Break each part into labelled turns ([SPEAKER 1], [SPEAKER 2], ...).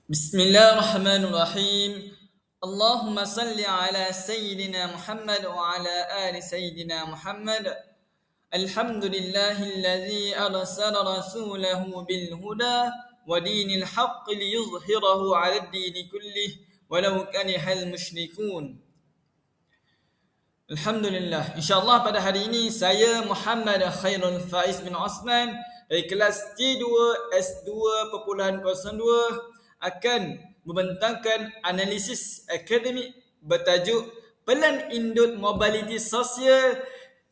[SPEAKER 1] بسم الله الرحمن الرحيم. اللهم صل على سيدنا محمد وعلى آل سيدنا محمد. الحمد لله الذي أرسل رسوله بالهدى ودين الحق ليظهره على الدين كله ولو كره المشركون. Alhamdulillah. InsyaAllah pada hari ini saya Muhammad Khairul Faiz bin Osman dari kelas T2 S2.02 akan membentangkan analisis akademik bertajuk Pelan Induk Mobiliti Sosial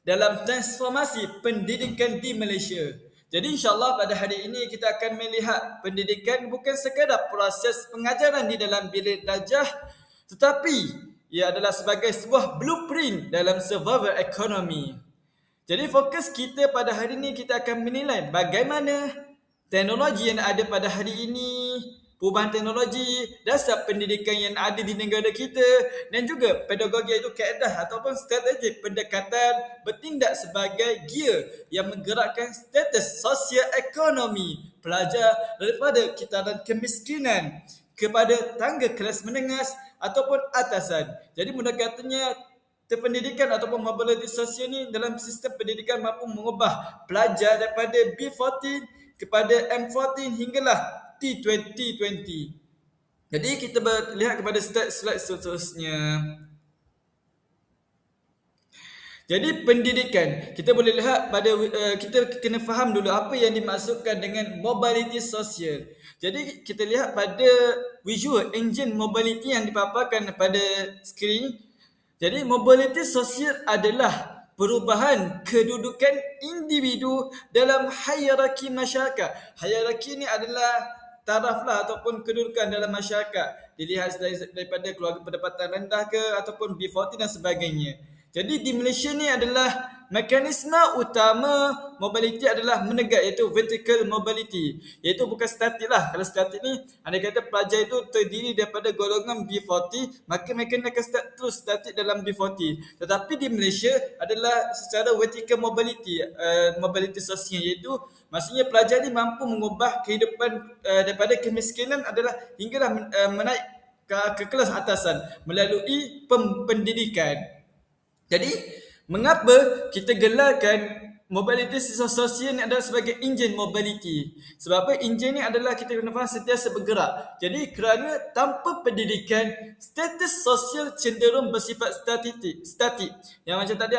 [SPEAKER 1] dalam Transformasi Pendidikan di Malaysia. Jadi insyaAllah pada hari ini kita akan melihat pendidikan bukan sekadar proses pengajaran di dalam bilik darjah, tetapi ia adalah sebagai sebuah blueprint dalam survival economy. Jadi fokus kita pada hari ini kita akan menilai bagaimana teknologi yang ada pada hari ini, perubahan teknologi, dasar pendidikan yang ada di negara kita dan juga pedagogi iaitu kaedah ataupun strategi pendekatan bertindak sebagai gear yang menggerakkan status sosial ekonomi pelajar daripada kitaran kemiskinan kepada tangga kelas menengah ataupun atasan. Jadi mudah katanya pendidikan ataupun mobiliti sosial ni dalam sistem pendidikan mampu mengubah pelajar daripada B14 kepada M14 hinggalah T20. Jadi kita lihat kepada slide seterusnya. Jadi pendidikan, kita boleh lihat pada kita kena faham dulu apa yang dimaksudkan dengan mobiliti sosial. Jadi kita lihat pada visual engine mobility yang dipaparkan pada skrin. Jadi mobiliti sosial adalah perubahan kedudukan individu dalam hierarki masyarakat. Hierarki ni adalah taraf lah ataupun kedudukan dalam masyarakat. Dilihat daripada keluarga pendapatan rendah ke ataupun B40 dan sebagainya. Jadi di Malaysia ni adalah mekanisme utama mobility adalah menegak iaitu vertical mobility. Iaitu bukan statik lah. Kalau statik ni anda kata pelajar itu terdiri daripada golongan B40, maka mereka akan terus statik dalam B40. Tetapi di Malaysia adalah secara vertical mobility, mobility sosial, iaitu maksudnya pelajar ni mampu mengubah kehidupan daripada kemiskinan adalah hinggalah menaik ke kelas atasan melalui pendidikan. Jadi, mengapa kita gelarkan mobiliti sosial ni adalah sebagai enjin mobility? Sebab apa? Enjin ni adalah kita kena faham sentiasa bergerak. Jadi, kerana tanpa pendidikan, status sosial cenderung bersifat statik. Yang macam tadi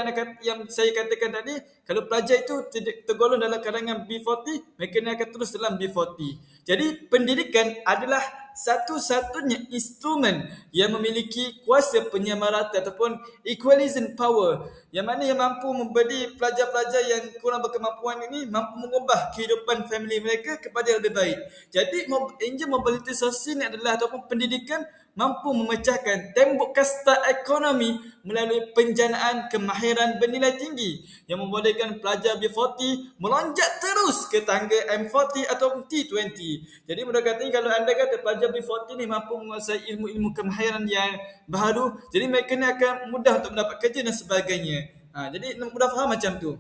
[SPEAKER 1] yang saya katakan tadi, kalau pelajar itu tergolong dalam kalangan B40, mereka akan terus dalam B40. Jadi, pendidikan adalah satu-satunya instrumen yang memiliki kuasa penyamaratan ataupun equalism power, yang mana yang mampu memberi pelajar-pelajar yang kurang berkemampuan ini mampu mengubah kehidupan family mereka kepada yang lebih baik. Jadi enjin mobiliti sosial ini adalah ataupun pendidikan mampu memecahkan tembok kasta ekonomi melalui penjanaan kemahiran bernilai tinggi yang membolehkan pelajar B40 melonjak terus ke tangga M40 atau T20. Jadi mudah katanya kalau anda kata pelajar B40 ni mampu menguasai ilmu-ilmu kemahiran yang baru, jadi mereka ni akan mudah untuk mendapat kerja dan sebagainya. Jadi mudah faham macam tu.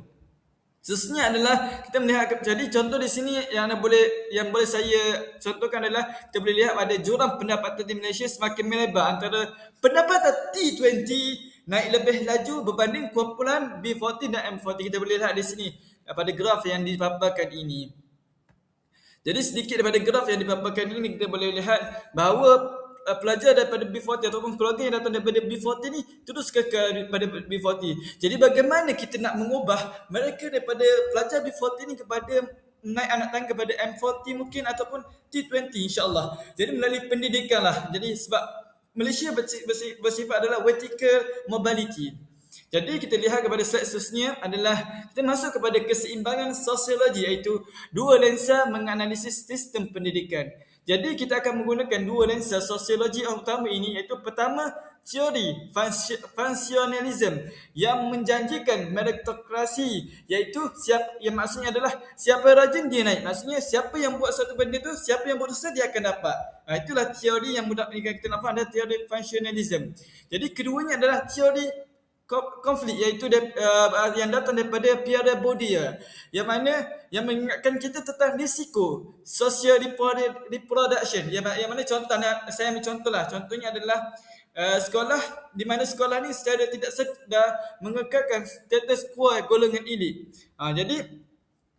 [SPEAKER 1] Seterusnya adalah kita melihat, jadi contoh di sini yang boleh saya contohkan adalah kita boleh lihat pada jurang pendapatan di Malaysia semakin melebar antara pendapatan T20 naik lebih laju berbanding kumpulan B40 dan M40. Kita boleh lihat di sini pada graf yang dipaparkan ini. Jadi sedikit daripada graf yang dipaparkan ini kita boleh lihat bahawa pelajar daripada B40 ataupun keluarga yang datang daripada B40 ni terus kekal daripada B40. Jadi bagaimana kita nak mengubah mereka daripada pelajar B40 ni kepada naik anak tangga kepada M40 mungkin ataupun T20 insya-Allah. Jadi melalui pendidikan lah. Jadi sebab Malaysia bersifat adalah vertical mobility. Jadi kita lihat kepada slide seterusnya adalah kita masuk kepada keseimbangan sosiologi, iaitu dua lensa menganalisis sistem pendidikan. Jadi kita akan menggunakan dua lensa sosiologi utama ini, iaitu pertama teori functionalism yang menjanjikan meritokrasi, iaitu yang maksudnya adalah siapa rajin dia naik. Maksudnya siapa yang buat satu benda tu, siapa yang berusaha dia akan dapat. Itulah teori yang mudah kita nak faham, adalah teori functionalism. Jadi keduanya adalah teori konflik, iaitu yang datang daripada Pierre Bourdieu, yang mana yang mengingatkan kita tentang risiko social reproduction, yang mana contohnya, saya ambil contoh lah, contohnya adalah sekolah, di mana sekolah ni secara tidak sedar mengekalkan status quo golongan elit. Jadi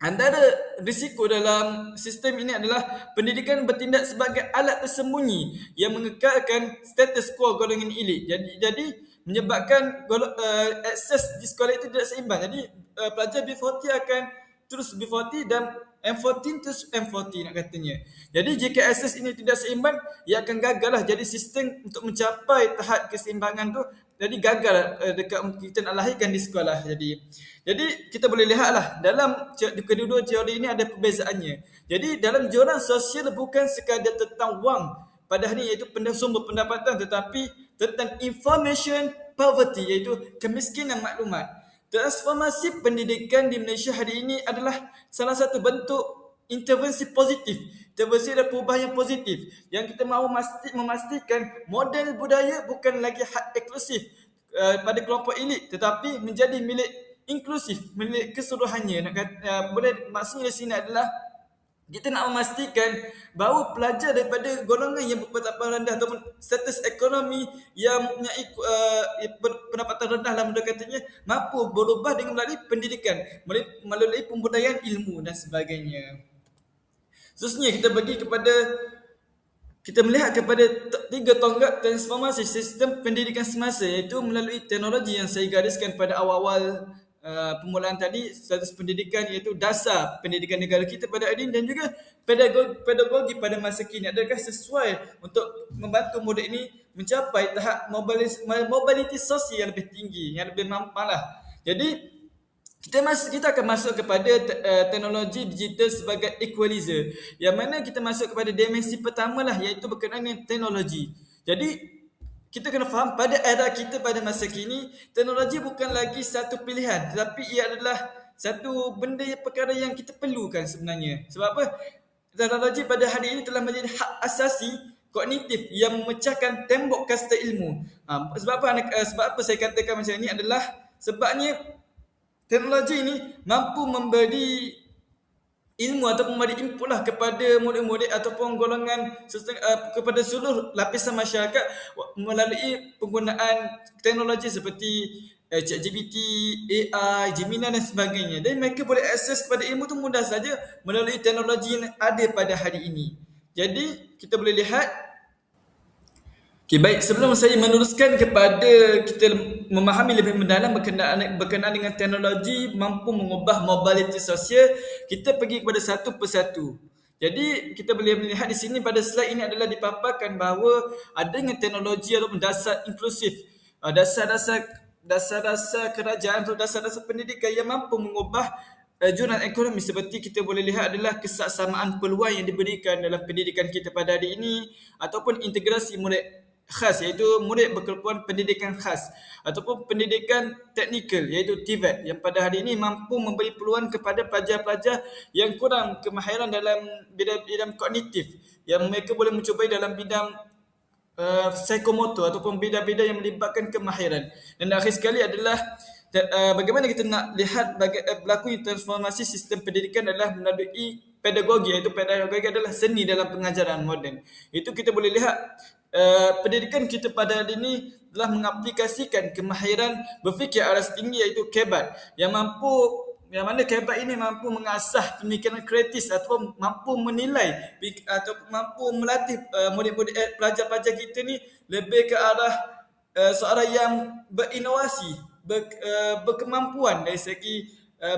[SPEAKER 1] antara risiko dalam sistem ini adalah pendidikan bertindak sebagai alat tersembunyi yang mengekalkan status quo golongan elit. Jadi menyebabkan akses di sekolah itu tidak seimbang. Jadi pelajar B40 akan terus B40 dan M14 terus M40 nak katanya. Jadi jika akses ini tidak seimbang, ia akan gagal lah. Jadi sistem untuk mencapai tahap keseimbangan tu jadi gagal dekat kita nak lahirkan di sekolah. Jadi kita boleh lihatlah dalam kedua-dua teori ini ada perbezaannya. Jadi dalam jurang sosial bukan sekadar tentang wang pada hari ini, iaitu sumber pendapatan, tetapi tentang information poverty, iaitu kemiskinan maklumat. Transformasi pendidikan di Malaysia hari ini adalah salah satu bentuk intervensi positif, intervensi dan perubahan yang positif, yang kita mahu memastikan model budaya bukan lagi hak eksklusif pada kelompok elit, tetapi menjadi milik inklusif, milik keseluruhannya. Maksudnya di sini adalah kita nak memastikan bahawa pelajar daripada golongan yang berpendapatan rendah ataupun status ekonomi yang mempunyai pendapatan rendah lah mudah katanya, mampu berubah dengan melalui pendidikan, melalui pembudayaan ilmu dan sebagainya. Khususnya kita melihat kepada 3 tonggak transformasi sistem pendidikan semasa, iaitu melalui teknologi yang saya gariskan pada awal-awal permulaan tadi, status pendidikan iaitu dasar pendidikan negara kita pada hari ini, dan juga pedagogi pada masa kini adakah sesuai untuk membantu murid ini mencapai tahap mobility sosial yang lebih tinggi, yang lebih mampu lah. Jadi kita akan masuk kepada teknologi digital sebagai equalizer, yang mana kita masuk kepada dimensi pertama lah, iaitu berkenaan dengan teknologi. Jadi kita kena faham pada era kita pada masa kini, teknologi bukan lagi satu pilihan, tetapi ia adalah satu benda, perkara yang kita perlukan sebenarnya. Sebab apa? Teknologi pada hari ini telah menjadi hak asasi kognitif yang memecahkan tembok kasta ilmu. Sebab apa saya katakan macam ini adalah sebabnya teknologi ini mampu memberi ilmu ataupun memberi input lah kepada murid-murid ataupun golongan kepada seluruh lapisan masyarakat melalui penggunaan teknologi seperti ChatGPT, AI, Gemini dan sebagainya. Dan mereka boleh akses kepada ilmu tu mudah saja melalui teknologi yang ada pada hari ini. Jadi kita boleh lihat. Okay, baik, sebelum saya meneruskan kepada kita memahami lebih mendalam berkenaan dengan teknologi mampu mengubah mobiliti sosial, kita pergi kepada satu persatu. Jadi kita boleh melihat di sini pada slide ini adalah dipaparkan bahawa adanya teknologi ataupun dasar inklusif, dasar-dasar kerajaan atau dasar-dasar pendidikan yang mampu mengubah jurang ekonomi. Seperti kita boleh lihat adalah kesaksamaan peluang yang diberikan dalam pendidikan kita pada hari ini, ataupun integrasi murid khas, iaitu murid berkeperluan pendidikan khas, ataupun pendidikan teknikal iaitu TVET, yang pada hari ini mampu memberi peluang kepada pelajar-pelajar yang kurang kemahiran dalam bidang kognitif, yang mereka boleh mencubai dalam bidang psikomotor ataupun bidang-bidang yang melibatkan kemahiran. Dan akhir sekali adalah bagaimana kita nak lihat berlakunya transformasi sistem pendidikan adalah melalui pedagogi, iaitu pedagogi adalah seni dalam pengajaran moden. Itu kita boleh lihat pendidikan kita pada hari ini telah mengaplikasikan kemahiran berfikir aras tinggi, iaitu KEBAT, yang mana KEBAT ini mampu mengasah pemikiran kritis ataupun mampu menilai atau mampu melatih murid-murid pelajar-pelajar kita ni lebih ke arah seorang yang berinovasi, berkemampuan dari segi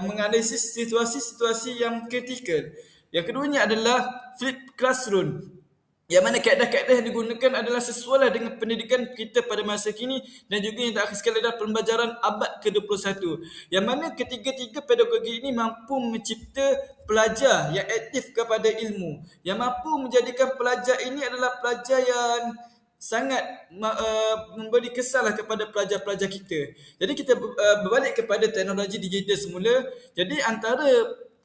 [SPEAKER 1] menganalisis situasi-situasi yang kritikal. Yang keduanya adalah flipped classroom, yang mana kaedah-kaedah yang digunakan adalah sesuai dengan pendidikan kita pada masa kini, dan juga yang terakhir sekali adalah pembelajaran abad ke-21, yang mana ketiga-tiga pedagogi ini mampu mencipta pelajar yang aktif kepada ilmu, yang mampu menjadikan pelajar ini adalah pelajar yang sangat memberi kesan kepada pelajar-pelajar kita. Jadi kita berbalik kepada teknologi digital semula. Jadi antara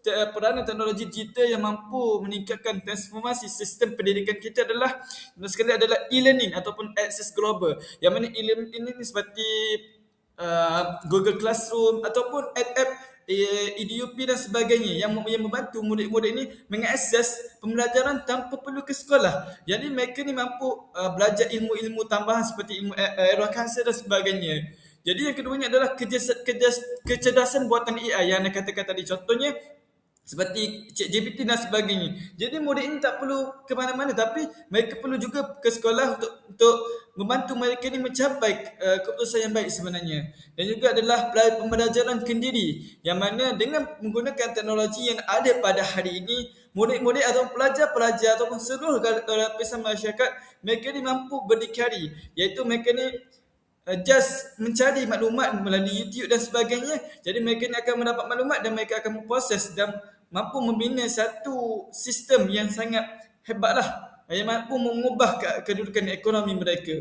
[SPEAKER 1] peranan teknologi digital yang mampu meningkatkan transformasi sistem pendidikan kita adalah sekali adalah e-learning ataupun akses global, yang mana e-learning ini seperti Google Classroom ataupun app-app EDUP dan sebagainya yang membantu murid-murid ini mengakses pembelajaran tanpa perlu ke sekolah. Jadi mereka ni mampu belajar ilmu-ilmu tambahan seperti ilmu aerokansa dan sebagainya. Jadi yang keduanya adalah kecerdasan buatan AI yang anda katakan tadi. Contohnya seperti ChatGPT dan sebagainya. Jadi murid ini tak perlu ke mana-mana tapi mereka perlu juga ke sekolah untuk membantu mereka ni mencapai keputusan yang baik sebenarnya. Dan juga adalah pembelajaran kendiri yang mana dengan menggunakan teknologi yang ada pada hari ini, murid-murid atau pelajar-pelajar ataupun seluruh lapisan masyarakat, mereka ni mampu berdikari, iaitu mereka ni just mencari maklumat melalui YouTube dan sebagainya. Jadi mereka ni akan mendapat maklumat dan mereka akan memproses dan mampu membina satu sistem yang sangat hebatlah, yang mampu mengubah kedudukan ekonomi mereka.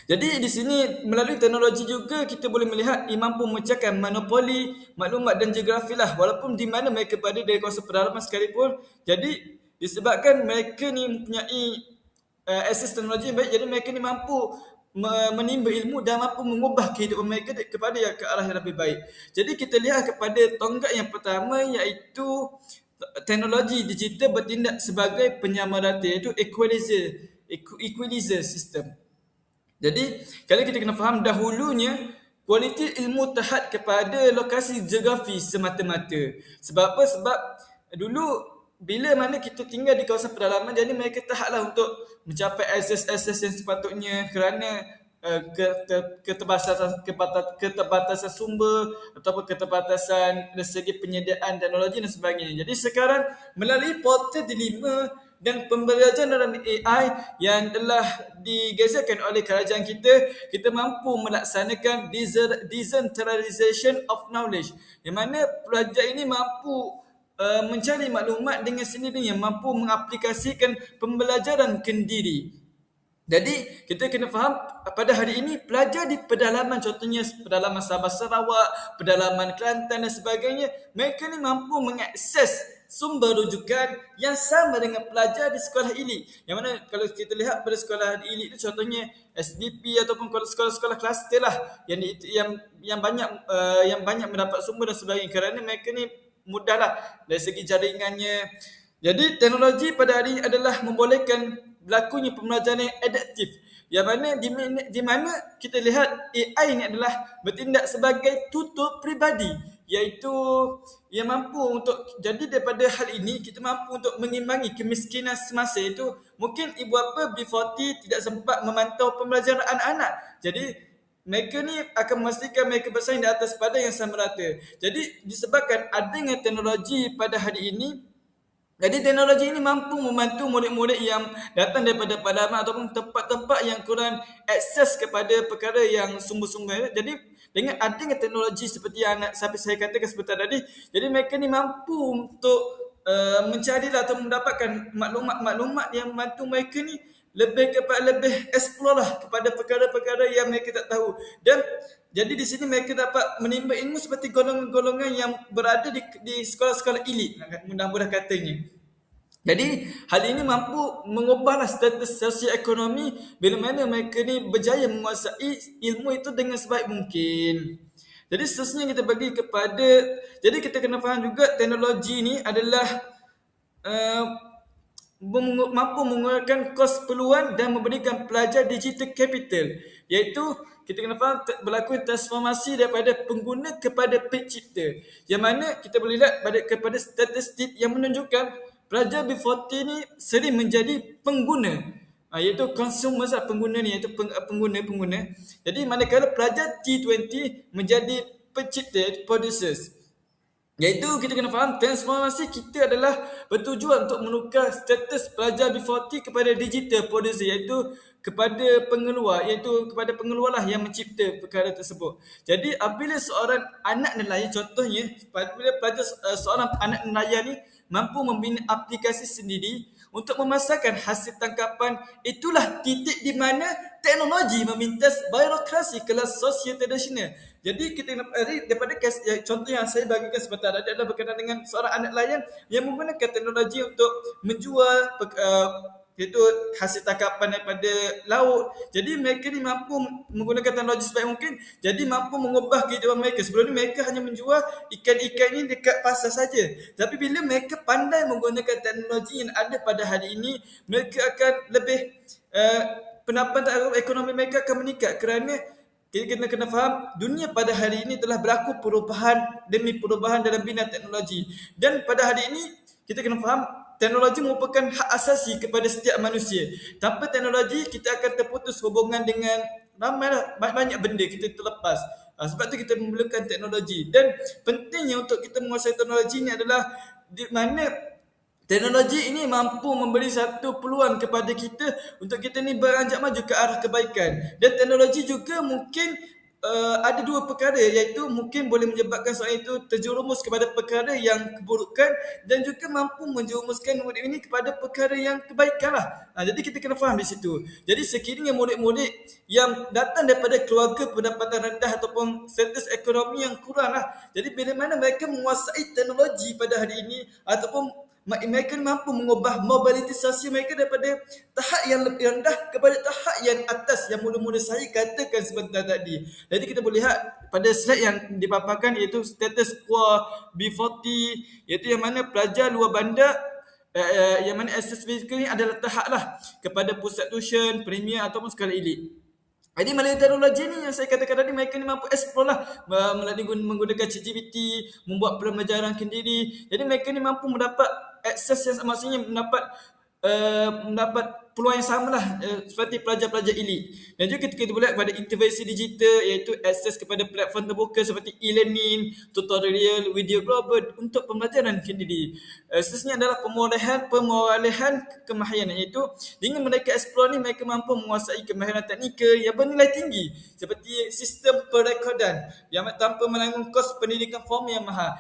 [SPEAKER 1] Jadi di sini melalui teknologi juga kita boleh melihat ia mampu memecahkan monopoli maklumat dan geografi lah, walaupun di mana mereka berada dari kawasan pedalaman sekalipun. Jadi disebabkan mereka ni mempunyai akses teknologi yang baik, jadi mereka ni mampu menimba ilmu dan mampu mengubah kehidupan mereka kepada ke arah yang lebih baik. Jadi kita lihat kepada tonggak yang pertama, iaitu teknologi digital bertindak sebagai penyamarata, iaitu equalizer system. Jadi kalau kita kena faham dahulunya kualiti ilmu terhad kepada lokasi geografi semata-mata. Sebab apa? Sebab dulu bila mana kita tinggal di kawasan pedalaman, jadi mereka tahaklah untuk mencapai akses-akses yang sepatutnya kerana keterbatasan sumber ataupun keterbatasan dari segi penyediaan teknologi dan sebagainya. Jadi sekarang melalui portal D5 dan pembelajaran dalam AI yang telah digeserkan oleh kerajaan kita mampu melaksanakan decentralization of knowledge, di mana pelajar ini mampu mencari maklumat dengan sendirinya, mampu mengaplikasikan pembelajaran kendiri. Jadi kita kena faham pada hari ini pelajar di pedalaman, contohnya pedalaman Sabah Sarawak, pedalaman Kelantan dan sebagainya, mereka ni mampu mengakses sumber rujukan yang sama dengan pelajar di sekolah elit. Yang mana kalau kita lihat pada sekolah elit itu contohnya SDP ataupun sekolah-sekolah kluster lah yang banyak mendapat sumber dan sebagainya, kerana mereka ni mudahlah dari segi jaringannya. Jadi teknologi pada hari ini adalah membolehkan berlakunya pembelajaran yang adaptif, yang mana di mana kita lihat AI ini adalah bertindak sebagai tutor peribadi, iaitu yang mampu untuk, jadi daripada hal ini kita mampu untuk mengimbangi kemiskinan semasa. Itu mungkin ibu bapa B40 tidak sempat memantau pembelajaran anak-anak, jadi mereka ni akan memastikan mereka bersaing di atas padan yang sama rata. Jadi disebabkan adanya teknologi pada hari ini, jadi teknologi ini mampu membantu murid-murid yang datang daripada pedalaman ataupun tempat-tempat yang kurang akses kepada perkara yang sumber-sumber. Jadi dengan adanya teknologi seperti yang saya katakan sebentar tadi, jadi mereka ni mampu untuk mencarilah atau mendapatkan maklumat-maklumat yang membantu mereka ni lebih explore lah kepada perkara-perkara yang mereka tak tahu. Dan jadi di sini mereka dapat menimba ilmu seperti golongan-golongan yang berada di sekolah-sekolah elit, mudah-mudah katanya. Jadi hal ini mampu mengubahlah status sosioekonomi bila mana mereka ni berjaya menguasai ilmu itu dengan sebaik mungkin. Jadi seterusnya kita bagi kepada, jadi kita kena faham juga teknologi ni adalah mampu mengurangkan kos peluang dan memberikan pelajar digital capital, iaitu kita kena faham berlaku transformasi daripada pengguna kepada pencipta, yang mana kita boleh lihat kepada statistik yang menunjukkan pelajar B40 ni sering menjadi pengguna, iaitu consumers lah, pengguna ni iaitu pengguna. Jadi manakala pelajar T20 menjadi pencipta, producers. Iaitu kita kena faham transformasi kita adalah bertujuan untuk menukar status pelajar B40 kepada digital producer, iaitu kepada pengeluar lah yang mencipta perkara tersebut. Jadi apabila seorang anak nelayan, contohnya apabila pelajar seorang anak nelayan ni mampu membina aplikasi sendiri untuk memasarkan hasil tangkapan, itulah titik di mana teknologi memintas birokrasi kelas sosial tradisional. Jadi kita daripada contoh yang saya bagikan sebentar tadi adalah berkenaan dengan seorang anak nelayan yang menggunakan teknologi untuk menjual iaitu hasil tangkapan daripada laut. Jadi mereka ni mampu menggunakan teknologi sebaik mungkin, jadi mampu mengubah kehidupan mereka. Sebelum ni mereka hanya menjual ikan-ikan ni dekat pasar saja. Tapi bila mereka pandai menggunakan teknologi yang ada pada hari ini, mereka akan lebih pendapatan ekonomi mereka akan meningkat, kerana kita kena faham dunia pada hari ini telah berlaku perubahan demi perubahan dalam bidang teknologi. Dan pada hari ini kita kena faham teknologi merupakan hak asasi kepada setiap manusia. Tanpa teknologi kita akan terputus hubungan dengan banyak benda kita terlepas. Sebab tu kita memerlukan teknologi. Dan pentingnya untuk kita menguasai teknologi ini adalah di mana teknologi ini mampu memberi satu peluang kepada kita untuk kita ni beranjak maju ke arah kebaikan. Dan teknologi juga mungkin ada dua perkara, iaitu mungkin boleh menyebabkan seorang itu terjerumus kepada perkara yang keburukan, dan juga mampu menjerumuskan murid ini kepada perkara yang kebaikan lah. Jadi kita kena faham di situ. Jadi sekiranya murid-murid yang datang daripada keluarga pendapatan rendah ataupun status ekonomi yang kurang lah, jadi bila mana mereka menguasai teknologi pada hari ini, ataupun mereka mampu mengubah mobiliti sosial mereka daripada tahap yang lebih rendah kepada tahap yang atas, yang mula-mula saya katakan sebentar tadi. Jadi kita boleh lihat pada slide yang dipaparkan, iaitu status quo B40, iaitu yang mana pelajar luar bandar yang mana akses fizikal ni adalah tahap lah kepada pusat tuition, premier ataupun sekolah elit. Jadi melalui teknologi ni yang saya katakan tadi, mereka ni mampu explore lah melalui menggunakan ChatGPT, membuat pembelajaran sendiri. Jadi mereka ni mampu mendapat akses yang maksudnya mendapat peluang yang sama lah seperti pelajar-pelajar elit. Dan juga kita boleh lihat pada intervensi digital, iaitu akses kepada platform terbuka seperti e-learning, tutorial, video global untuk pembelajaran sendiri. Seterusnya adalah pemolehan kemahiran, iaitu dengan mereka explore ni mereka mampu menguasai kemahiran teknikal yang bernilai tinggi seperti sistem perekodan yang tanpa menanggung kos pendidikan formal yang mahal.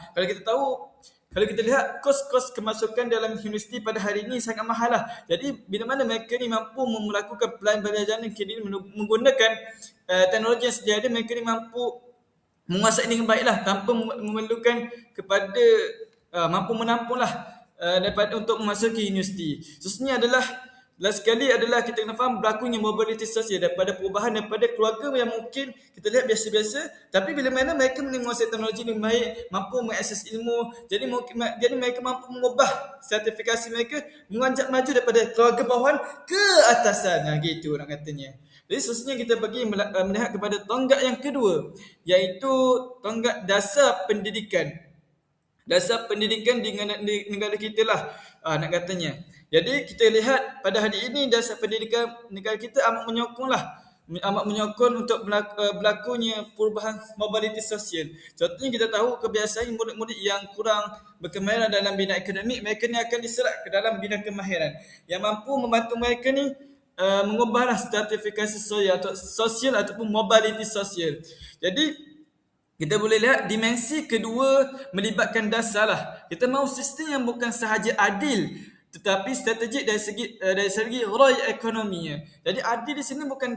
[SPEAKER 1] Kalau kita lihat kos-kos kemasukan dalam universiti pada hari ini sangat mahal lah. Jadi bila mana mereka ni mampu melakukan pembelajaran kini menggunakan teknologi yang sedia ada, mereka ni mampu menguasai dengan baiklah tanpa memerlukan kepada mampu menampung lah daripada untuk memasuki universiti. Seterusnya last sekali adalah kita kena faham berlakunya mobiliti sosial daripada perubahan daripada keluarga yang mungkin kita lihat biasa-biasa, tapi bila mana mereka menguasai teknologi dengan baik, mampu mengakses ilmu, jadi mereka mampu mengubah sertifikasi mereka menganjak maju daripada keluarga bawahan ke atasan. Gitu orang katanya. Jadi seterusnya kita bagi melihat kepada tonggak yang kedua, iaitu tonggak dasar pendidikan. Dasar pendidikan di negara kita lah nak katanya. Jadi kita lihat pada hari ini dasar pendidikan negara kita amat menyokong untuk berlakunya perubahan mobiliti sosial. Contohnya kita tahu kebiasaan murid-murid yang kurang berkemahiran dalam bidang akademik, mereka ni akan diserap ke dalam bidang kemahiran yang mampu membantu mereka ni mengubahlah stratifikasi sosial ataupun mobiliti sosial. Jadi kita boleh lihat dimensi kedua melibatkan dasar lah. Kita mahu sistem yang bukan sahaja adil, tetapi strategik dari segi roy ekonominya. Jadi adil di sini bukan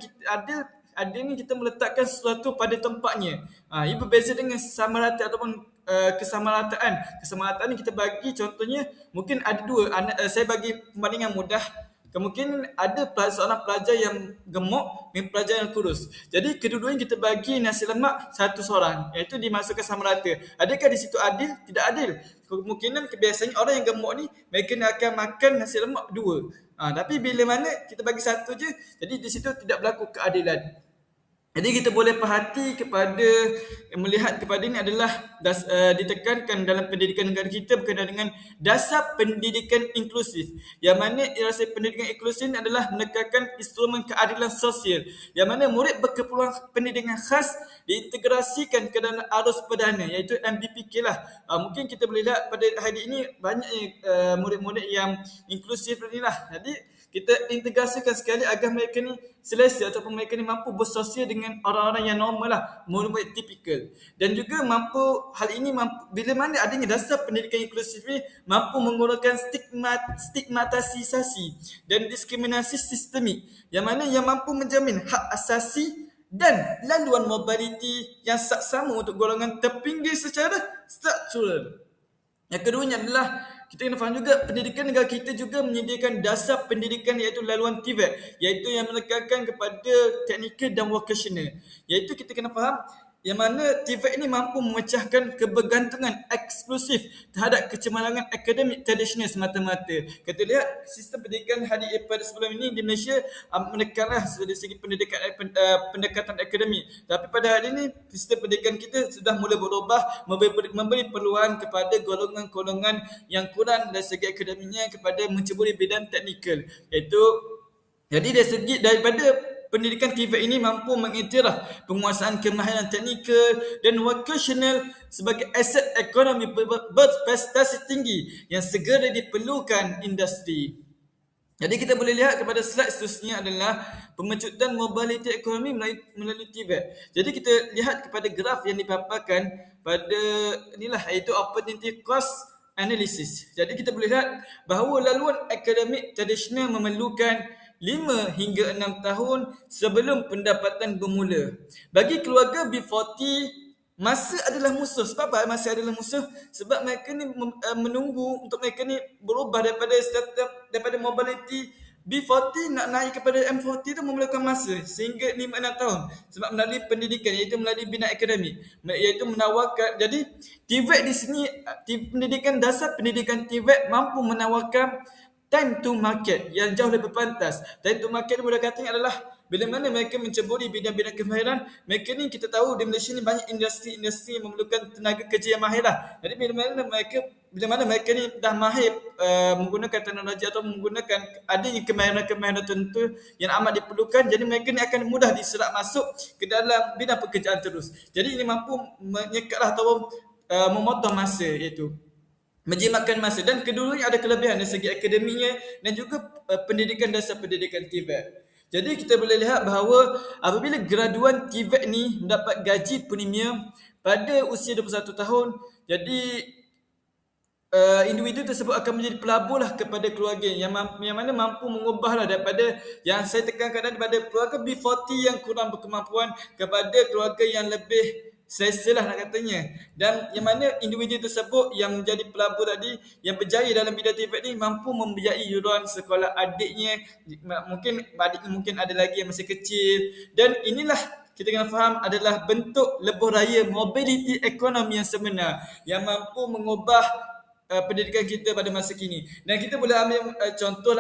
[SPEAKER 1] adil ni kita meletakkan sesuatu pada tempatnya. Ia berbeza dengan samarata ataupun kesamarataan. Kesamarataan ni kita bagi contohnya mungkin ada dua. Saya bagi perbandingan mudah. Kemungkinan ada seorang pelajar yang gemuk dan pelajar yang kurus. Jadi kedua-duanya kita bagi nasi lemak satu seorang, iaitu dimasukkan sama rata. Adakah di situ adil? Tidak adil. Kemungkinan kebiasaan orang yang gemuk ni mereka akan makan nasi lemak dua. Tapi bila mana kita bagi satu je, jadi di situ tidak berlaku keadilan. Jadi kita boleh melihat kepada ini adalah ditekankan dalam pendidikan negara kita berkenaan dengan dasar pendidikan inklusif. Yang mana dasar pendidikan inklusif ini adalah menekankan instrumen keadilan sosial. Yang mana murid berkeperluan pendidikan khas diintegrasikan ke dalam arus perdana, iaitu MBPK lah. Mungkin kita boleh lihat pada hari ini banyak murid-murid yang inklusif ni lah. Jadi kita integrasikan sekali agar mereka ni selesa ataupun mereka ni mampu bersosial dengan orang-orang yang normal lah, murid-murid tipikal. Dan juga hal ini bila mana adanya dasar pendidikan inklusif ni mampu mengurangkan stigmatisasi dan diskriminasi sistemik, yang mana yang mampu menjamin hak asasi dan laluan mobiliti yang saksama untuk golongan terpinggir secara struktural. Yang keduanya adalah kita kena faham juga pendidikan negara kita juga menyediakan dasar pendidikan iaitu laluan TVET, iaitu yang menekankan kepada teknikal dan vocational. Iaitu kita kena faham yang mana TVET ini mampu memecahkan kebergantungan eksklusif terhadap kecemerlangan akademik tradisional semata-mata. Kita lihat sistem pendidikan hari pada sebelum ini di Malaysia menekanlah dari segi pendidikan pendekatan akademik. Tapi pada hari ini sistem pendidikan kita sudah mula berubah, memberi peluang kepada golongan-golongan yang kurang dari segi akademiknya kepada menceburi bidang teknikal. Iaitu jadi dari segi daripada pendidikan TVET ini mampu mengiktiraf penguasaan kemahiran teknikal dan vocational sebagai aset ekonomi berprestasi tinggi yang segera diperlukan industri. Jadi kita boleh lihat kepada slide seterusnya adalah pemecutan mobiliti ekonomi melalui TVET. Jadi kita lihat kepada graf yang dipaparkan pada inilah iaitu opportunity cost analysis. Jadi kita boleh lihat bahawa laluan akademik tradisional memerlukan 5 hingga 6 tahun sebelum pendapatan bermula. Bagi keluarga B40, masa adalah musuh. Sebab apa masa adalah musuh? Sebab mereka ni menunggu untuk mereka ni berubah daripada mobility B40 nak naik kepada M40 tu memerlukan masa sehingga 5-6 tahun. Sebab melalui pendidikan iaitu melalui bina akademik, iaitu menawarkan. Jadi TVET di sini, pendidikan dasar pendidikan TVET mampu menawarkan time to market yang jauh lebih pantas. Time to market mudah katanya adalah bila mana mereka menceburi bidang-bidang kemahiran. Mereka ni kita tahu di Malaysia ni banyak industri-industri yang memerlukan tenaga kerja yang mahir lah. Jadi bila mana mereka ni dah mahir menggunakan teknologi atau menggunakan adanya kemahiran-kemahiran tertentu yang amat diperlukan, jadi mereka ni akan mudah diserap masuk ke dalam bidang pekerjaan terus. Jadi ini mampu menyekatlah atau memotong masa, iaitu menjimatkan masa. Dan kedua-duanya ada kelebihan dari segi akademiknya dan juga pendidikan dasar pendidikan TVET. Jadi kita boleh lihat bahawa apabila graduan TVET ni mendapat gaji premium pada usia 21 tahun, jadi individu tersebut akan menjadi pelabur lah kepada keluarga yang mana mampu mengubahlah daripada yang saya tekankan daripada keluarga B40 yang kurang berkemampuan kepada keluarga yang lebih selesa lah nak katanya. Dan yang mana individu tersebut yang menjadi pelabur tadi, yang berjaya dalam bidang TVET ni, mampu membiayai yuran sekolah adiknya. Mungkin ada lagi yang masih kecil. Dan inilah kita kena faham adalah bentuk lebuh raya mobility ekonomi yang sebenar, yang mampu mengubah pendidikan kita pada masa kini. Dan kita boleh ambil contoh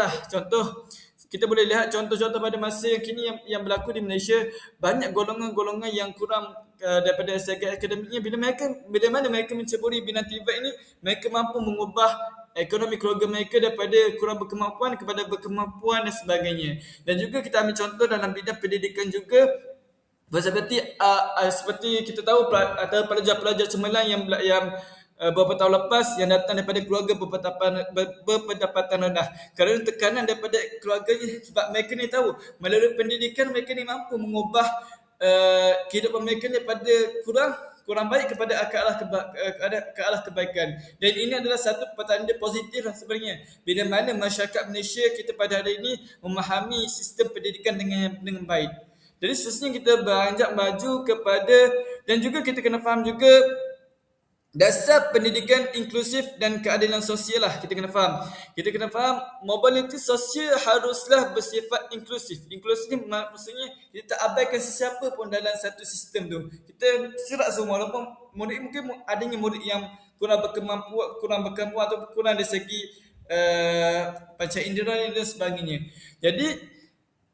[SPEAKER 1] kita boleh lihat contoh-contoh pada masa yang kini yang berlaku di Malaysia. Banyak golongan-golongan yang kurang daripada segi akademiknya, bila mana mereka menceburi bidang TVET ini, mereka mampu mengubah ekonomi keluarga mereka daripada kurang berkemampuan kepada berkemampuan dan sebagainya. Dan juga kita ambil contoh dalam bidang pendidikan juga, seperti kita tahu ada pelajar-pelajar cemerlang yang beberapa tahun lepas yang datang daripada keluarga berpendapatan rendah kerana tekanan daripada keluarganya. Sebab mereka ni tahu melalui pendidikan mereka ni mampu mengubah kehidupan mereka ni daripada kurang baik kepada ke arah kebaikan. Dan ini adalah satu petanda positif lah sebenarnya, bila mana masyarakat Malaysia kita pada hari ini memahami sistem pendidikan dengan baik. Jadi seterusnya kita beranjak maju kepada, dan juga kita kena faham juga dasar pendidikan inklusif dan keadilan sosial lah. Kita kena faham mobiliti sosial haruslah bersifat inklusif. Inklusif ni maksudnya kita tak abaikan sesiapa pun dalam satu sistem tu. Kita serap semua, walaupun mungkin adanya murid yang kurang berkemampuan atau kurang dari segi panca indera dan sebagainya. Jadi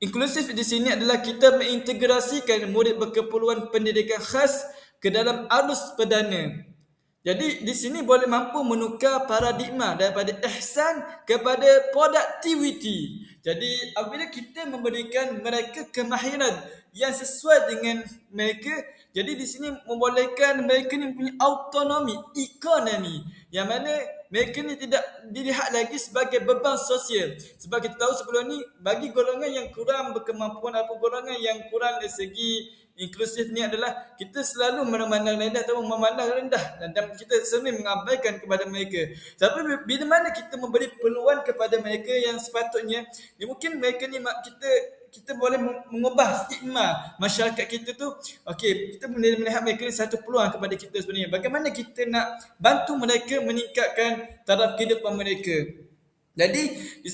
[SPEAKER 1] inklusif di sini adalah kita mengintegrasikan murid berkeperluan pendidikan khas ke dalam arus perdana. Jadi di sini boleh mampu menukar paradigma daripada ihsan kepada productivity. Jadi apabila kita memberikan mereka kemahiran yang sesuai dengan mereka, jadi di sini membolehkan mereka ni punya autonomi ekonomi, yang mana mereka ni tidak dilihat lagi sebagai beban sosial. Sebab kita tahu sebelum ni bagi golongan yang kurang berkemampuan atau golongan yang kurang dari segi inklusif ni adalah kita selalu memandang rendah dan kita selalu mengabaikan kepada mereka. Tapi bila mana kita memberi peluang kepada mereka yang sepatutnya, mungkin mereka ni kita boleh mengubah stigma masyarakat kita tu. Okey, kita boleh melihat mereka ni satu peluang kepada kita sebenarnya. Bagaimana kita nak bantu mereka meningkatkan taraf kehidupan mereka. Jadi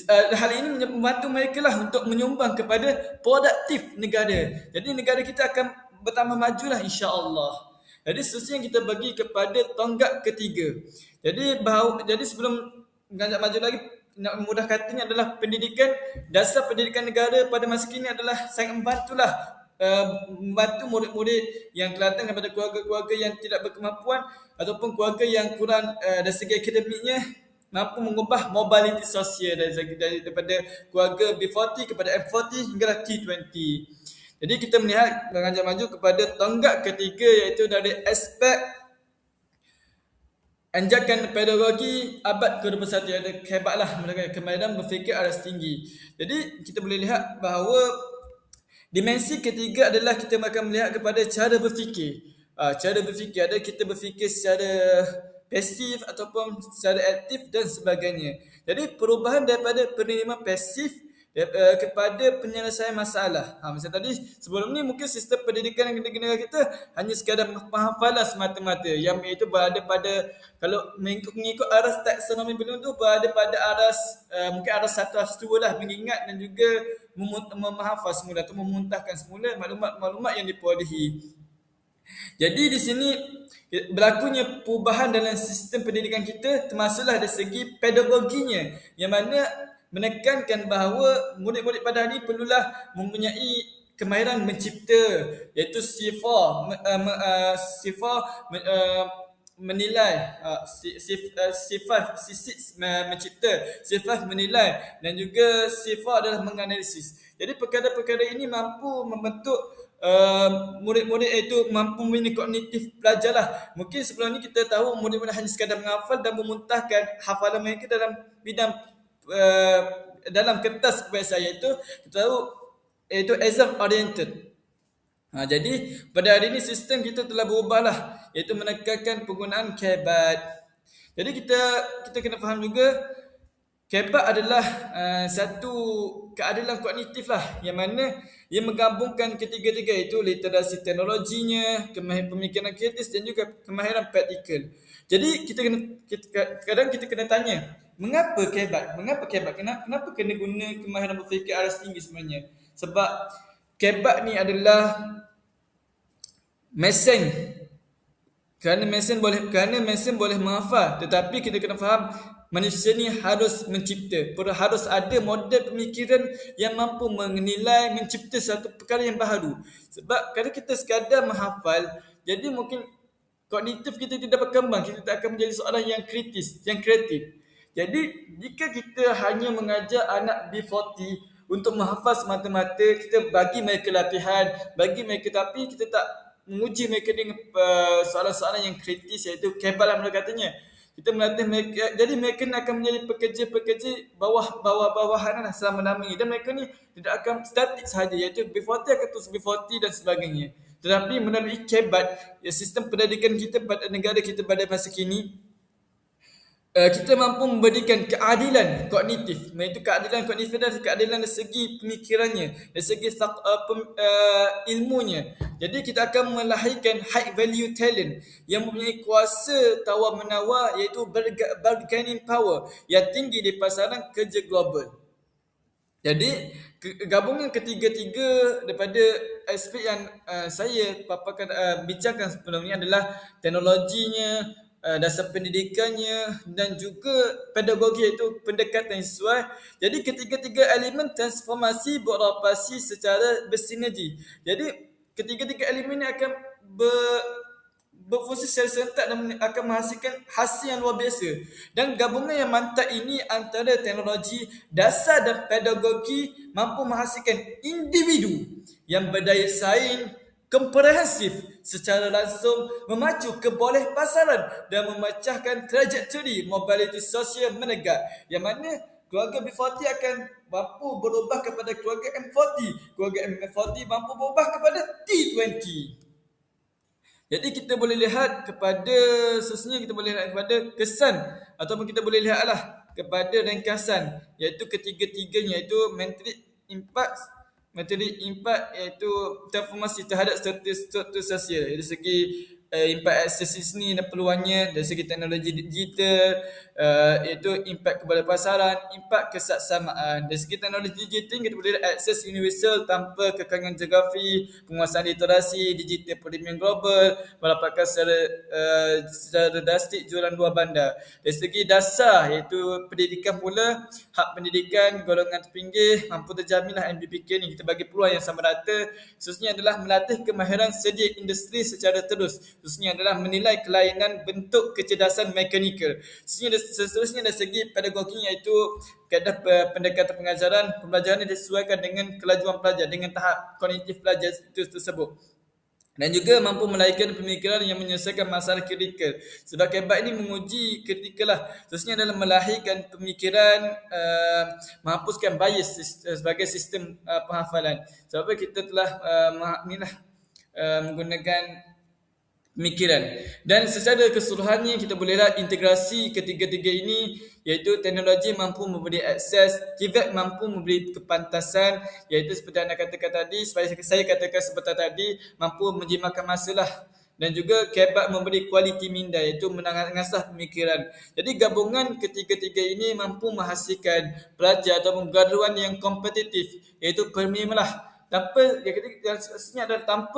[SPEAKER 1] hal ini membantu mereka lah untuk menyumbang kepada produktif negara. Jadi negara kita akan bertambah majulah insya-Allah. Jadi seterusnya kita bagi kepada tonggak ketiga. Jadi sebelum mengajak maju lagi, nak mudah katanya adalah pendidikan, dasar pendidikan negara pada masa kini adalah sangat membantulah membantu murid-murid yang datang daripada keluarga-keluarga yang tidak berkemampuan ataupun keluarga yang kurang dari segi akademiknya, mampu mengubah mobiliti sosial daripada keluarga B40 kepada M40 hingga T20. Jadi kita melihat mengajak maju kepada tonggak ketiga, iaitu dari aspek anjakan pedagogi abad ke-21, ada hebatlah mereka kemahiran berfikir aras tinggi. Jadi kita boleh lihat bahawa dimensi ketiga adalah kita akan melihat kepada cara berfikir. Cara berfikir, ada kita berfikir secara pasif ataupun secara aktif dan sebagainya. Jadi perubahan daripada penerimaan pasif kepada penyelesaian masalah. Macam tadi sebelum ni mungkin sistem pendidikan negara kita hanya sekadar penghafalan semata-mata, yang itu berada pada, kalau mengikut aras taksonomi Bloom tu, berada pada aras mungkin aras 1, aras 2 lah, mengingat dan juga menghafal semula atau memuntahkan semula maklumat-maklumat yang diperolehi. Jadi di sini berlakunya perubahan dalam sistem pendidikan kita, termasuklah dari segi pedagoginya, yang mana menekankan bahawa murid-murid pada hari ini perlulah mempunyai kemahiran mencipta, iaitu sifar menilai, sifat mencipta, sifat menilai, dan juga sifat adalah menganalisis. Jadi perkara-perkara ini mampu membentuk murid-murid itu mampu mempunyai kognitif belajar lah. Mungkin sebelum ni kita tahu murid-murid hanya sekadar menghafal dan memuntahkan hafalan mereka dalam bidang dalam kertas biasa, iaitu kita tahu iaitu exam oriented. Jadi pada hari ini sistem kita telah berubah lah, iaitu menekankan penggunaan kebat. Jadi kita kena faham juga kebat adalah satu keadilan kognitif lah, yang mana ia menggabungkan ketiga-tiga, itu literasi teknologinya, kemahiran pemikiran kritis dan juga kemahiran praktikal. Jadi kadang kita kena tanya, mengapa kebat? Kenapa kena guna kemahiran berfikir aras tinggi sebenarnya? Sebab kebat ni adalah mesin. Kerana mesin boleh menghafal, tetapi kita kena faham manusia ni harus mencipta. Harus ada model pemikiran yang mampu menilai, mencipta satu perkara yang baru. Sebab kalau kita sekadar menghafal, jadi mungkin kognitif kita tidak berkembang, kita tak akan menjadi seorang yang kritis, yang kreatif. Jadi jika kita hanya mengajar anak B40 untuk menghafal semata-mata, kita bagi mereka latihan, bagi mereka, tapi kita tak menguji mereka dengan soalan-soalan yang kritis, iaitu kebalan mereka katanya. Kita melatih mereka, jadi mereka ni akan menjadi pekerja-pekerja bawah-bawahan lah selama-lama ni, dan mereka ni tidak akan statik sahaja, iaitu B40 akan terus B40 dan sebagainya. Tetapi melalui kebat, sistem pendidikan kita pada negara kita pada masa kini, kita mampu memberikan keadilan kognitif. Iaitu keadilan kognitif dan keadilan dari segi pemikirannya, dari segi ilmunya. Jadi kita akan melahirkan high value talent yang mempunyai kuasa tawar-menawar, iaitu bargaining power yang tinggi di pasaran kerja global. Jadi gabungan ketiga-tiga daripada aspek yang saya paparkan, bincangkan sebelum ini adalah teknologinya, dasar pendidikannya, dan juga pedagogi, iaitu pendekatan yang sesuai. Jadi ketiga-tiga elemen transformasi beroperasi secara bersinergi. Jadi ketiga-tiga elemen ini akan berfungsi secara serentak dan akan menghasilkan hasil yang luar biasa. Dan gabungan yang mantap ini antara teknologi, dasar dan pedagogi mampu menghasilkan individu yang berdaya saing, komprehensif, secara langsung memacu kebolehpasaran dan memecahkan trajektori mobiliti sosial menegak, yang mana keluarga B40 akan mampu berubah kepada keluarga M40, keluarga M40 mampu berubah kepada T20. Jadi kita boleh lihat kepada seterusnya, kita boleh lihat kepada kesan, ataupun kita boleh lihatlah kepada ringkasan, iaitu ketiga-tiganya, iaitu matrix impact, Metode impak iaitu transformasi terhadap struktur sosial dari segi impak akses ni dan peluangnya, dari segi teknologi digital, iaitu impak kepada pasaran, impak kesaksamaan. Dari segi teknologi digital kita boleh akses universal tanpa kekangan geografi, penguasaan literasi digital premium global, mendapatkan secara drastik jualan luar bandar. Dari segi dasar iaitu pendidikan pula, hak pendidikan golongan terpinggir mampu terjaminlah MBPK ni kita bagi peluang yang sama rata. Khususnya adalah melatih kemahiran sedia industri secara terus. Khususnya adalah menilai kelainan bentuk kecerdasan mekanikal. Seterusnya dari segi pedagogi iaitu kaedah pendekatan pengajaran, pembelajaran yang disesuaikan dengan kelajuan pelajar, dengan tahap kognitif pelajar itu tersebut. Dan juga mampu melahirkan pemikiran yang menyelesaikan masalah kritikal. Sebab KEBAT ini menguji kritikal lah. Khususnya dalam melahirkan pemikiran, menghapuskan bias sebagai sistem penghafalan. Sebab kita telah menggunakan pemikiran. Dan secara keseluruhannya kita bolehlah integrasi ketiga-tiga ini, iaitu teknologi mampu memberi akses, KEBAT mampu memberi kepantasan, iaitu seperti anda katakan tadi, saya katakan seperti tadi, mampu menjimatkan masalah. Dan juga KEBAT memberi kualiti minda, iaitu mengasah pemikiran. Jadi gabungan ketiga-tiga ini mampu menghasilkan pelajar atau graduan yang kompetitif, iaitu premium lah. Tanpa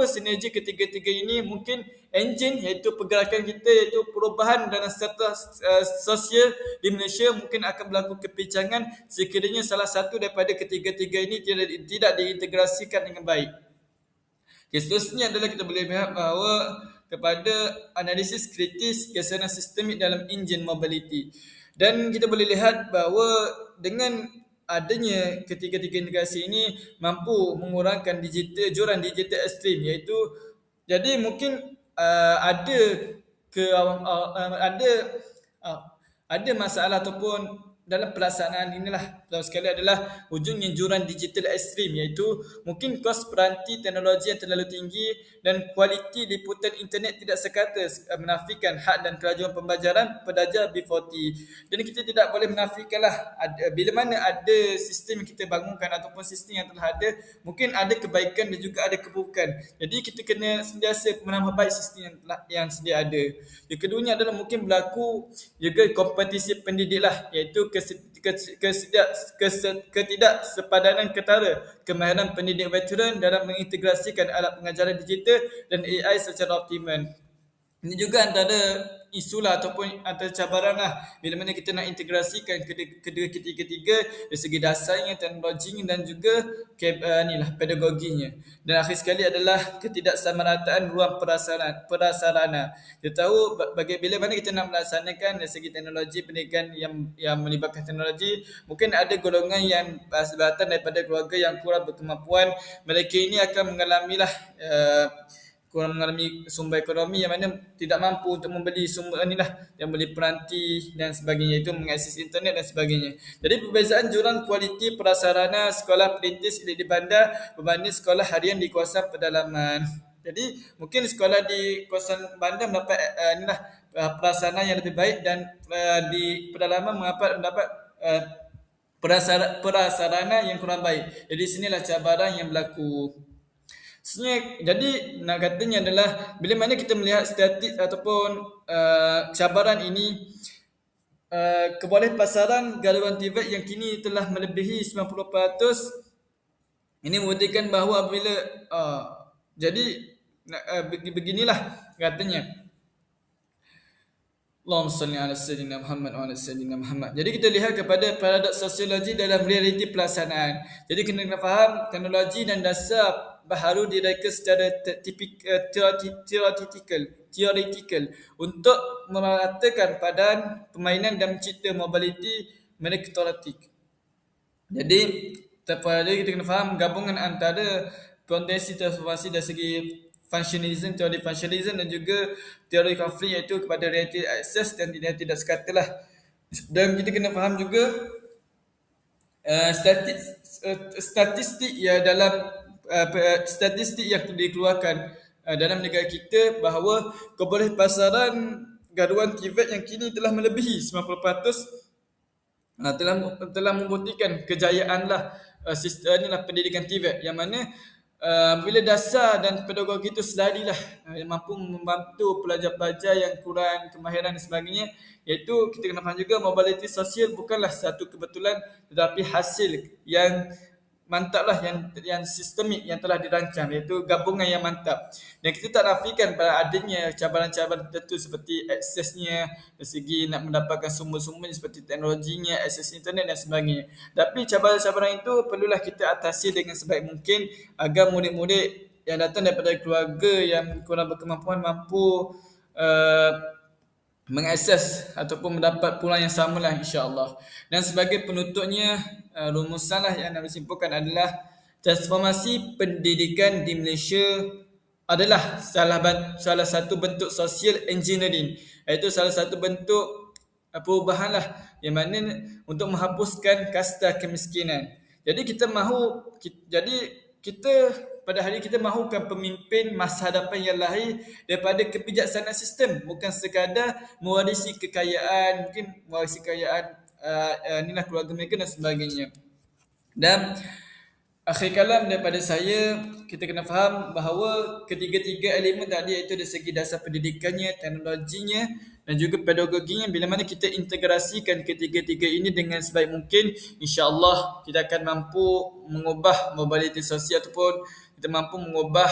[SPEAKER 1] sinergi ketiga-tiga ini, mungkin enjin iaitu pergerakan kita, iaitu perubahan dalam sektor sosial di Malaysia mungkin akan berlaku kepincangan sekiranya salah satu daripada ketiga-tiga ini tidak diintegrasikan dengan baik. Seterusnya adalah kita boleh lihat bahawa kepada analisis kritis kesedaran sistemik dalam enjin mobility. Dan kita boleh lihat bahawa dengan adanya ketiga-tiga integrasi ini mampu mengurangkan joran digital ekstrim, iaitu jadi mungkin ada masalah ataupun dalam pelaksanaan inilah pertama sekali adalah ujungnya juran digital ekstrim, iaitu mungkin kos peranti teknologi yang terlalu tinggi dan kualiti liputan internet tidak sekata menafikan hak dan kelajuan pembelajaran pelajar B40. Dan kita tidak boleh menafikanlah bila mana ada sistem yang kita bangunkan ataupun sistem yang telah ada, mungkin ada kebaikan dan juga ada keburukan. Jadi kita kena sentiasa menambah baik sistem yang sedia ada. Yang keduanya adalah mungkin berlaku juga kompetisi pendidik lah, iaitu ketidaksepadanan ketara kemahiran pendidik veteran dalam mengintegrasikan alat pengajaran digital dan AI secara optimal. Ini juga antara isu lah ataupun antara cabaran lah bila mana kita nak integrasikan kedua ketiga-tiga dari segi dasarnya, teknologinya dan juga pedagoginya. Dan akhir sekali adalah ketidaksamarataan ruang prasarana. Kita tahu bila mana kita nak melaksanakan dari segi teknologi pendidikan yang melibatkan teknologi, mungkin ada golongan yang sebatang daripada keluarga yang kurang berkemampuan. Mereka ini akan mengalami kurang mengalami sumber ekonomi yang mana tidak mampu untuk membeli sumber yang beli peranti dan sebagainya, itu mengakses internet dan sebagainya. Jadi perbezaan jurang kualiti prasarana sekolah perintis di bandar berbanding sekolah harian di kawasan pedalaman. Jadi mungkin sekolah di kawasan bandar mendapat prasarana yang lebih baik dan di pedalaman mendapat prasarana yang kurang baik. Jadi sinilah cabaran yang berlaku. Jadi nak katanya adalah bila mana kita melihat statistik ataupun cabaran ini, kebolehan pasaran galian TVET yang kini telah melebihi 90%, ini membuktikan bahawa apabila beginilah katanya. Allahumma salli ala sayyidina Muhammad wa ala sayyidina Muhammad. Jadi kita lihat kepada paradoks sosiologi dalam realiti pelaksanaan. Jadi kena faham teknologi dan dasar baharu direka secara theoretical untuk meratakan padan permainan dan mencipta mobility mereka-teoretik. Jadi kita kena faham gabungan antara potensi transformasi dari segi functionalism, teori functionalism dan juga teori konflik, iaitu kepada reality access dan tidak sekatalah. Dan kita kena faham juga statistik yang dikeluarkan dalam negara kita bahawa kebolehan pasaran gaduan TVET yang kini telah melebihi 90%, telah membuktikan kejayaan lah sistem inilah pendidikan TVET yang mana bila dasar dan pedagogi itu selarilah yang mampu membantu pelajar-pelajar yang kurang kemahiran dan sebagainya, iaitu kita kena faham juga mobiliti sosial bukanlah satu kebetulan tetapi hasil yang mantap lah, yang sistemik yang telah dirancang, iaitu gabungan yang mantap. Dan kita tak nafikan pada adanya cabaran-cabaran tertentu seperti aksesnya dari segi nak mendapatkan sumber-sumber seperti teknologinya, akses internet dan sebagainya. Tapi cabaran-cabaran itu perlulah kita atasi dengan sebaik mungkin agar murid-murid yang datang daripada keluarga yang kurang berkemampuan mampu uh, mengakses ataupun mendapat pulang yang samalah insya-Allah. Dan sebagai penutupnya, rumusanlah yang nak disimpulkan adalah transformasi pendidikan di Malaysia adalah salah satu bentuk social engineering, iaitu salah satu bentuk perubahan lah yang mana untuk menghapuskan kasta kemiskinan. Jadi kita pada hari kita mahukan pemimpin masa hadapan yang lahir daripada kebijaksanaan sistem, bukan sekadar mewarisi kekayaan, mungkin mewarisi kekayaan inilah keluarga mereka dan sebagainya. Dan akhir kalam daripada saya, kita kena faham bahawa ketiga-tiga elemen tadi, iaitu dari segi dasar pendidikannya, teknologinya dan juga pedagoginya, bila mana kita integrasikan ketiga-tiga ini dengan sebaik mungkin, insya-Allah kita akan mampu mengubah mobiliti sosial ataupun kita mampu mengubah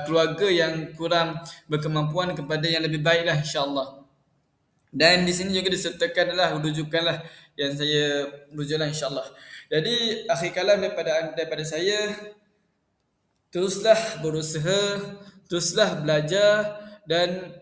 [SPEAKER 1] keluarga yang kurang berkemampuan kepada yang lebih baiklah insya-Allah. Dan di sini juga disertakanlah rujukanlah yang saya rujuklah insya-Allah. Jadi akhir kalam daripada saya, teruslah berusaha, teruslah belajar dan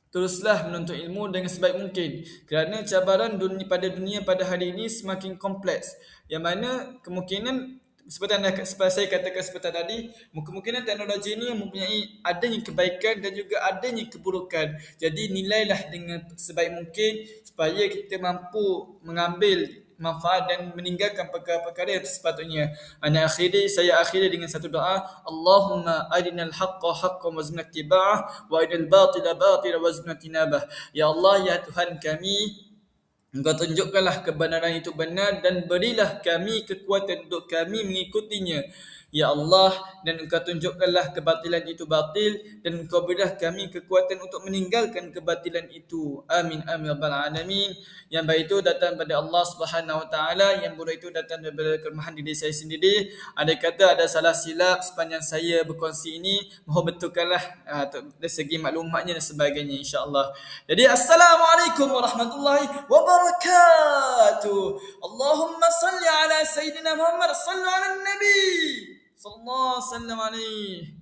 [SPEAKER 1] teruslah menuntut ilmu dengan sebaik mungkin, kerana cabaran dunia pada hari ini semakin kompleks, yang mana kemungkinan seperti saya katakan seperti tadi, kemungkinan teknologi ini mempunyai adanya kebaikan dan juga adanya keburukan. Jadi nilailah dengan sebaik mungkin supaya kita mampu mengambil manfaat dan meninggalkan perkara-perkara yang sepatutnya. Saya akhiri dengan satu doa. Allahumma arinal haqqa haqqan warzuqna ittiba'ah wa arinal batila batilan warzuqna tinabah. Ya Allah, ya Tuhan kami, Engkau tunjukkanlah kebenaran itu benar dan berilah kami kekuatan untuk kami mengikutinya. Ya Allah, dan Engkau tunjukkanlah kebatilan itu batil dan Engkau berilah kami kekuatan untuk meninggalkan kebatilan itu. Amin amin rabbal alamin. Yang baik itu datang daripada Allah Subhanahu wa taala, yang buruk itu datang daripada kelemahan diri saya sendiri. Ada kata ada salah silap sepanjang saya berkongsi ini, mohon betulkanlah dari segi maklumatnya dan sebagainya insya-Allah. Jadi assalamualaikum warahmatullahi wabarakatuh. Allahumma salli ala sayyidina Muhammad, sallu ala nabi sallallahu alaihi wasallam.